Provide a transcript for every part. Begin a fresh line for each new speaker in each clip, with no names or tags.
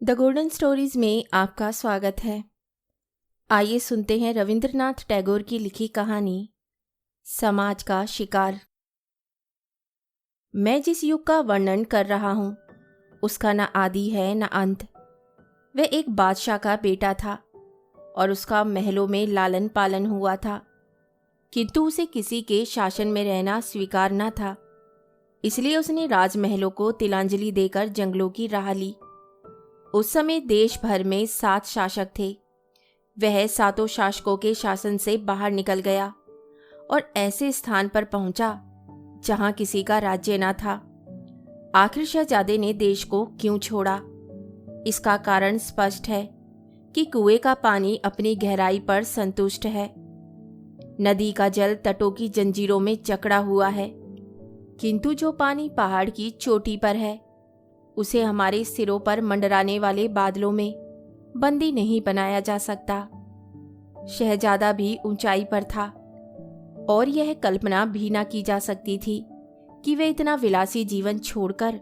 The golden stories में आपका स्वागत है। आइए सुनते हैं रविंद्रनाथ टैगोर की लिखी कहानी समाज का शिकार। मैं जिस युग का वर्णन कर रहा हूँ उसका न आदि है न अंत। वह एक बादशाह का बेटा था और उसका महलों में लालन पालन हुआ था, किंतु उसे किसी के शासन में रहना स्वीकार न था। इसलिए उसने राजमहलों को तिलांजलि देकर जंगलों की राह ली। उस समय देश भर में 7 शासक थे। वह 7 शासकों के शासन से बाहर निकल गया और ऐसे स्थान पर पहुंचा जहां किसी का राज्य न था। आखिर शहजादे ने देश को क्यों छोड़ा? इसका कारण स्पष्ट है कि कुएं का पानी अपनी गहराई पर संतुष्ट है। नदी का जल तटों की जंजीरों में जकड़ा हुआ है, किंतु जो पानी पहाड़ की चोटी पर है उसे हमारे सिरों पर मंडराने वाले बादलों में बंदी नहीं बनाया जा सकता। शहजादा भी ऊंचाई पर था और यह कल्पना भी ना की जा सकती थी कि वह इतना विलासी जीवन छोड़कर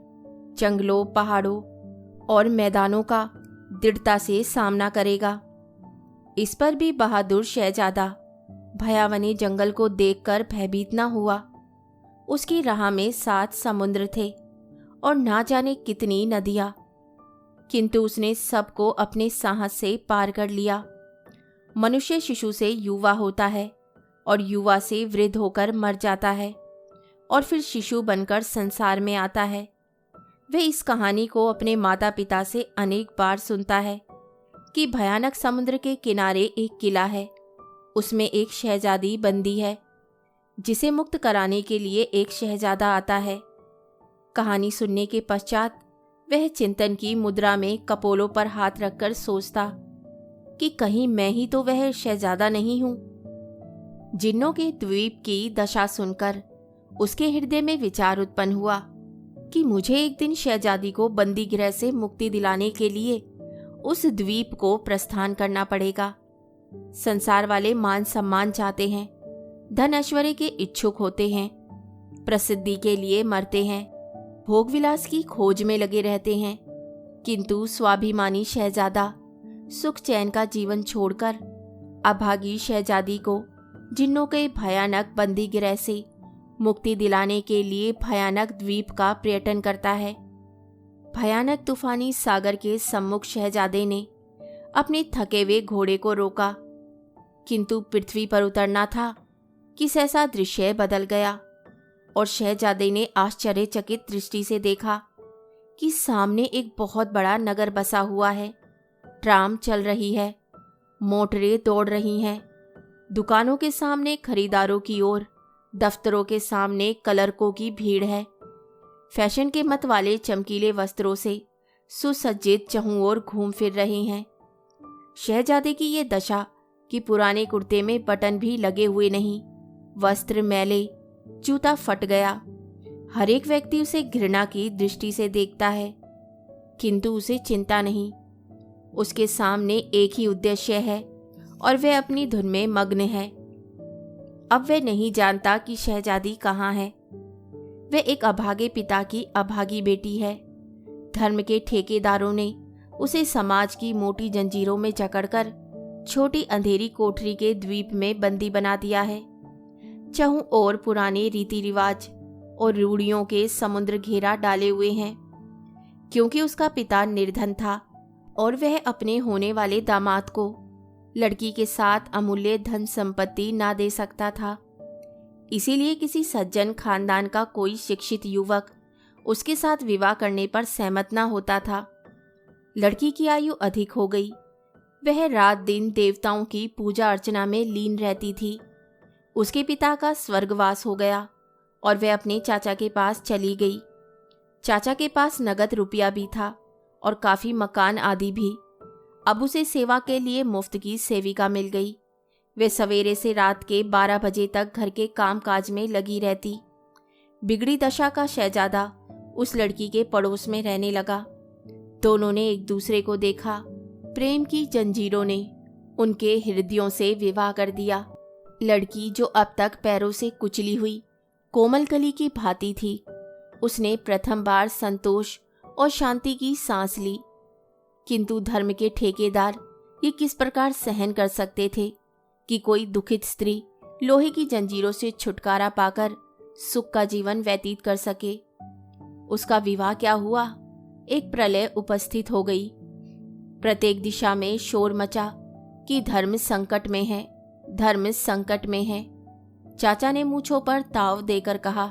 जंगलों, पहाड़ों और मैदानों का दृढ़ता से सामना करेगा। इस पर भी बहादुर शहजादा भयावने जंगल को देखकर भयभीत न हुआ। उसकी राह में 7 समुद्र थे और ना जाने कितनी नदियां, किंतु उसने सबको अपने साहस से पार कर लिया। मनुष्य शिशु से युवा होता है और युवा से वृद्ध होकर मर जाता है और फिर शिशु बनकर संसार में आता है। वह इस कहानी को अपने माता पिता से अनेक बार सुनता है कि भयानक समुद्र के किनारे एक किला है, उसमें एक शहजादी बंदी है जिसे मुक्त कराने के लिए एक शहजादा आता है। कहानी सुनने के पश्चात वह चिंतन की मुद्रा में कपोलों पर हाथ रखकर सोचता कि कहीं मैं ही तो वह शहजादा नहीं हूं। जिन्नों के द्वीप की दशा सुनकर उसके हृदय में विचार उत्पन्न हुआ कि मुझे एक दिन शहजादी को बंदी गृह से मुक्ति दिलाने के लिए उस द्वीप को प्रस्थान करना पड़ेगा। संसार वाले मान सम्मान चाहते हैं, धन ऐश्वर्य के इच्छुक होते हैं, प्रसिद्धि के लिए मरते हैं, भोग विलास की खोज में लगे रहते हैं, किंतु स्वाभिमानी शहजादा सुख चैन का जीवन छोड़कर अभागी शहजादी को जिन्नों के भयानक बंदी गृह से मुक्ति दिलाने के लिए भयानक द्वीप का पर्यटन करता है। भयानक तूफानी सागर के सम्मुख शहजादे ने अपने थके हुए घोड़े को रोका, किंतु पृथ्वी पर उतरना था कि सहसा दृश्य बदल गया और शहजादे ने आश्चर्यचकित दृष्टि से देखा कि सामने एक बहुत बड़ा नगर बसा हुआ है। ट्राम चल रही है, मोटरें दौड़ रही हैं, दुकानों के सामने खरीदारों की ओर, दफ्तरों के सामने क्लर्कों की भीड़ है। फैशन के मत वाले चमकीले वस्त्रों से सुसज्जित चहुं ओर घूम फिर रहे हैं। शहजादे की ये दशा कि पुराने कुर्ते में बटन भी लगे हुए नहीं, वस्त्र मैले, जूता फट गया। हर एक व्यक्ति उसे घृणा की दृष्टि से देखता है, किंतु उसे चिंता नहीं। उसके सामने एक ही उद्देश्य है और वह अपनी धुन में मग्न है। अब वह नहीं जानता कि शहजादी कहाँ है। वह एक अभागे पिता की अभागी बेटी है। धर्म के ठेकेदारों ने उसे समाज की मोटी जंजीरों में जकड़कर छोटी अंधेरी कोठरी के द्वीप में बंदी बना दिया है। चहुं और पुराने रीति रिवाज और रूढ़ियों के समुद्र घेरा डाले हुए हैं, क्योंकि उसका पिता निर्धन था और वह अपने होने वाले दामाद को लड़की के साथ अमूल्य धन संपत्ति ना दे सकता था। इसीलिए किसी सज्जन खानदान का कोई शिक्षित युवक उसके साथ विवाह करने पर सहमत ना होता था। लड़की की आयु अधिक हो गई। वह रात दिन देवताओं की पूजा अर्चना में लीन रहती थी। उसके पिता का स्वर्गवास हो गया और वह अपने चाचा के पास चली गई। चाचा के पास नगद रुपया भी था और काफ़ी मकान आदि भी। अब उसे सेवा के लिए मुफ्त की सेविका मिल गई। वह सवेरे से रात के 12 बजे तक घर के कामकाज में लगी रहती। बिगड़ी दशा का शहजादा उस लड़की के पड़ोस में रहने लगा। दोनों ने एक दूसरे को देखा। प्रेम की जंजीरों ने उनके हृदयों से विवाह कर दिया। लड़की जो अब तक पैरों से कुचली हुई कोमल कली की भांति थी, उसने प्रथम बार संतोष और शांति की सांस ली। किंतु धर्म के ठेकेदार ये किस प्रकार सहन कर सकते थे कि कोई दुखित स्त्री लोहे की जंजीरों से छुटकारा पाकर सुख का जीवन व्यतीत कर सके। उसका विवाह क्या हुआ, एक प्रलय उपस्थित हो गई। प्रत्येक दिशा में शोर मचा कि धर्म संकट में है, धर्म संकट में है। चाचा ने मूंछों पर ताव देकर कहा,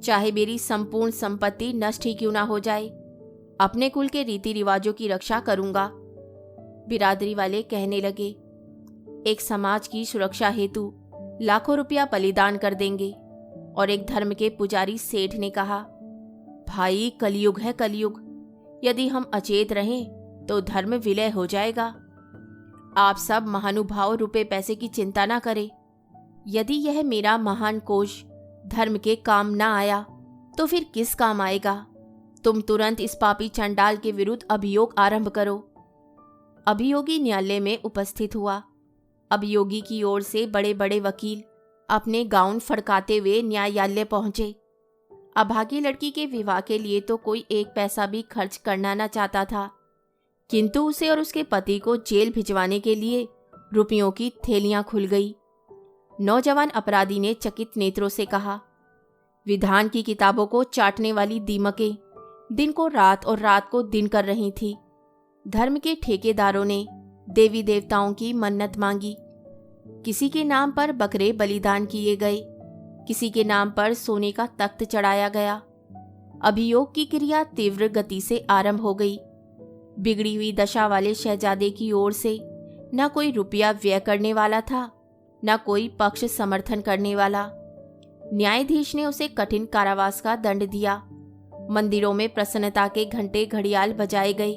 चाहे मेरी संपूर्ण संपत्ति नष्ट ही क्यों ना हो जाए, अपने कुल के रीति रिवाजों की रक्षा करूंगा। बिरादरी वाले कहने लगे, एक समाज की सुरक्षा हेतु लाखों रुपया बलिदान कर देंगे। और एक धर्म के पुजारी सेठ ने कहा, भाई कलयुग है कलयुग, यदि हम अचेत रहें तो धर्म विलय हो जाएगा। आप सब महानुभाव रुपए पैसे की चिंता ना करें। यदि यह मेरा महान कोश धर्म के काम ना आया तो फिर किस काम आएगा। तुम तुरंत इस पापी चंडाल के विरुद्ध अभियोग आरंभ करो। अभियोगी न्यायालय में उपस्थित हुआ। अभियोगी की ओर से बड़े बड़े वकील अपने गाउन फड़काते हुए न्यायालय पहुंचे। अभागी लड़की के विवाह के लिए तो कोई एक पैसा भी खर्च करना न चाहता था, किंतु उसे और उसके पति को जेल भिजवाने के लिए रुपयों की थैलियां खुल गई। नौजवान अपराधी ने चकित नेत्रों से कहा, विधान की किताबों को चाटने वाली दीमकें दिन को रात और रात को दिन कर रही थी। धर्म के ठेकेदारों ने देवी देवताओं की मन्नत मांगी। किसी के नाम पर बकरे बलिदान किए गए, किसी के नाम पर सोने का तख्त चढ़ाया गया। अभियोग की क्रिया तीव्र गति से आरंभ हो गई। बिगड़ी हुई दशा वाले शहजादे की ओर से न कोई रुपया व्यय करने वाला था, न कोई पक्ष समर्थन करने वाला। न्यायाधीश ने उसे कठिन कारावास का दंड दिया। मंदिरों में प्रसन्नता के घंटे घड़ियाल बजाए गए,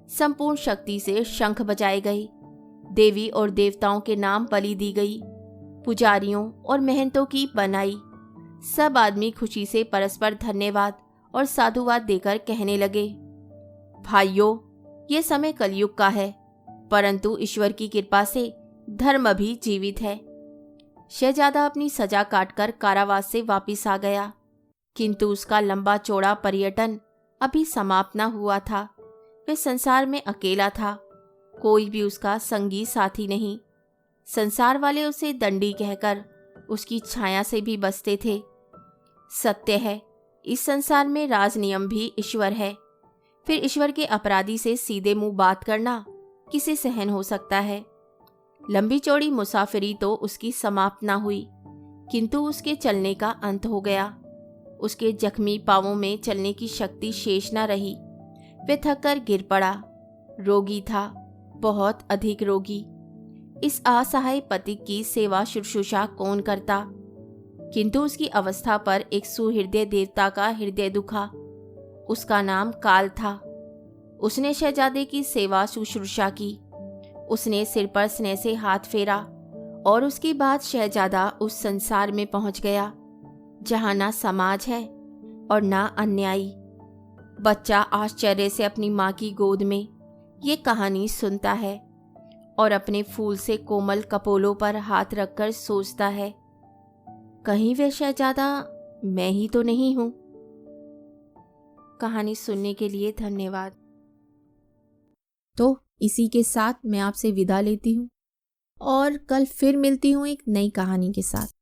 संपूर्ण शक्ति से शंख बजाए गए, देवी और देवताओं के नाम बलि दी गई, पुजारियों और महंतों की बनाई। सब आदमी खुशी से परस्पर धन्यवाद और साधुवाद देकर कहने लगे, भाइयों, ये समय कलयुग का है, परंतु ईश्वर की कृपा से धर्म भी जीवित है। शहजादा अपनी सजा काटकर कारावास से वापिस आ गया, किंतु उसका लंबा चौड़ा पर्यटन अभी समाप्त न हुआ था। वह संसार में अकेला था, कोई भी उसका संगी साथी नहीं। संसार वाले उसे दंडी कहकर उसकी छाया से भी बचते थे। सत्य है, इस संसार में राज नियम भी ईश्वर है। फिर ईश्वर के अपराधी से सीधे मुंह बात करना किसे सहन हो सकता है। लंबी चौड़ी मुसाफिरी तो उसकी समाप्त ना हुई, किंतु उसके चलने का अंत हो गया। उसके जख्मी पांवों में चलने की शक्ति शेष न रही। वह थक कर गिर पड़ा। रोगी था, बहुत अधिक रोगी। इस असहाय पति की सेवा शुश्रूषा कौन करता। किंतु उसकी अवस्था पर एक सुहृदय देवता का हृदय दुखा। उसका नाम काल था। उसने शहजादे की सेवा शुश्रूषा की। उसने सिर पर स्नेह से हाथ फेरा और उसके बाद शहजादा उस संसार में पहुंच गया जहां ना समाज है और ना अन्यायी। बच्चा आश्चर्य से अपनी माँ की गोद में ये कहानी सुनता है और अपने फूल से कोमल कपोलों पर हाथ रखकर सोचता है, कहीं वे शहजादा मैं ही तो नहीं हूं। कहानी सुनने के लिए धन्यवाद। तो इसी के साथ मैं आपसे विदा लेती हूँ और कल फिर मिलती हूँ एक नई कहानी के साथ।